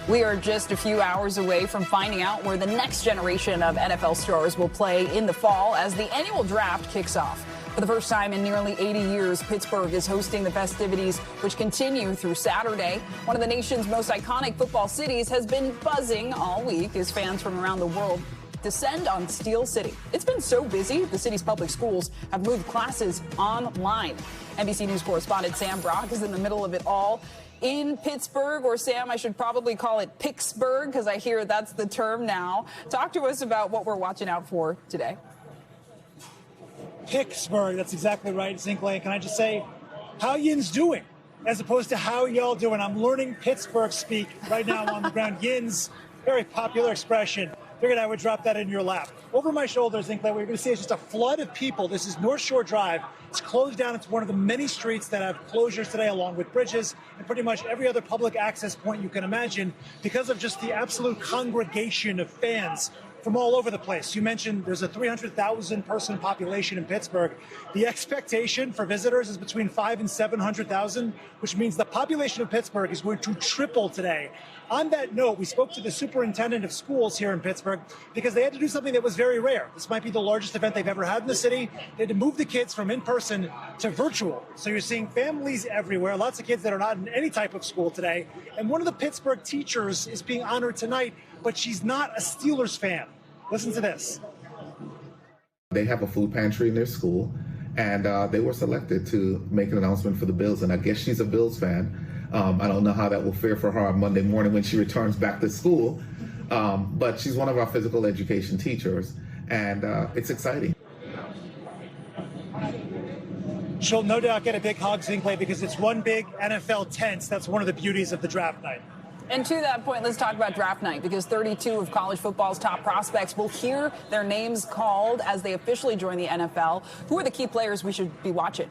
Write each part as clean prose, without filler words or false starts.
We are just a few hours away from finding out where the next generation of NFL stars will play in the fall as the annual draft kicks off. For the first time in nearly 80 years, Pittsburgh is hosting the festivities, which continue through Saturday. One of the nation's most iconic football cities has been buzzing all week as fans from around the world descend on Steel City. It's been so busy, the city's public schools have moved classes online. NBC News correspondent Sam Brock is in the middle of it all in Pittsburgh, or Sam, I should probably call it Pittsburgh because I hear that's the term now. Talk to us about what we're watching out for today. Pittsburgh, that's exactly right, Zinkley. Can I just say, how yins doing? As opposed to how y'all doing. I'm learning Pittsburgh speak right now on the ground. Yins, very popular expression. Figured I would drop that in your lap. Over my shoulder, Zinkley, what you're going to see is just a flood of people. This is North Shore Drive. It's closed down. It's one of the many streets that have closures today, along with bridges and pretty much every other public access point you can imagine because of just the absolute congregation of fans from all over the place. You mentioned there's a 300,000 person population in Pittsburgh. The expectation for visitors is between 500,000 and 700,000, which means the population of Pittsburgh is going to triple today. On that note, we spoke to the superintendent of schools here in Pittsburgh because they had to do something that was very rare. This might be the largest event they've ever had in the city. They had to move the kids from in-person to virtual. So you're seeing families everywhere, lots of kids that are not in any type of school today. And one of the Pittsburgh teachers is being honored tonight, but she's not a Steelers fan. Listen to this. They have a food pantry in their school, and they were selected to make an announcement for the Bills. And I guess she's a Bills fan. I don't know how that will fare for her on Monday morning when she returns back to school. But she's one of our physical education teachers, and it's exciting. She'll no doubt get a big hug, Zinkley, because it's one big NFL tent. That's one of the beauties of the draft night. And to that point, let's talk about draft night, because 32 of college football's top prospects will hear their names called as they officially join the NFL. Who are the key players we should be watching?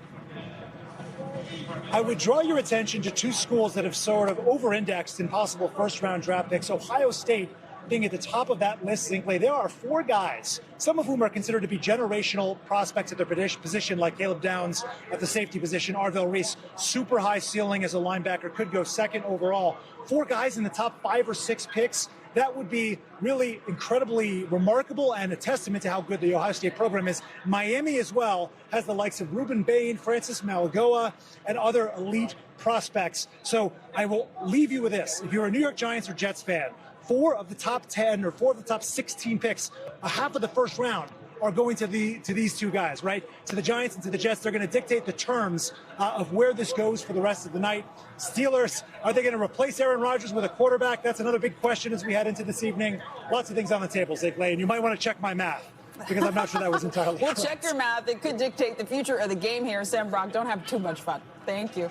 I would draw your attention to two schools that have sort of over-indexed in possible first-round draft picks. Ohio State being at the top of that list, Zinkley. There are four guys, some of whom are considered to be generational prospects at their position, like Caleb Downs at the safety position, Arvell Reese, super high ceiling as a linebacker, could go second overall. Four guys in the top 5 or 6 picks. That would be really incredibly remarkable and a testament to how good the Ohio State program is. Miami as well has the likes of Ruben Bain, Francis Malagoa, and other elite prospects. So I will leave you with this. If you're a New York Giants or Jets fan, 4 of the top 10 or 4 of the top 16 picks, a half of the first round, are going to these two guys, right? To the Giants and to the Jets. They're going to dictate the terms of where this goes for the rest of the night. Steelers, are they going to replace Aaron Rodgers with a quarterback? That's another big question as we head into this evening. Lots of things on the table, Zinkley, and you might want to check my math, because I'm not sure that was entirely We'll correct. check your math. It could dictate the future of the game here. Sam Brock, don't have too much fun. Thank you.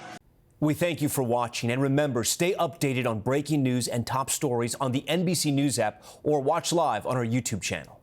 We thank you for watching, and remember, stay updated on breaking news and top stories on the NBC News app or watch live on our YouTube channel.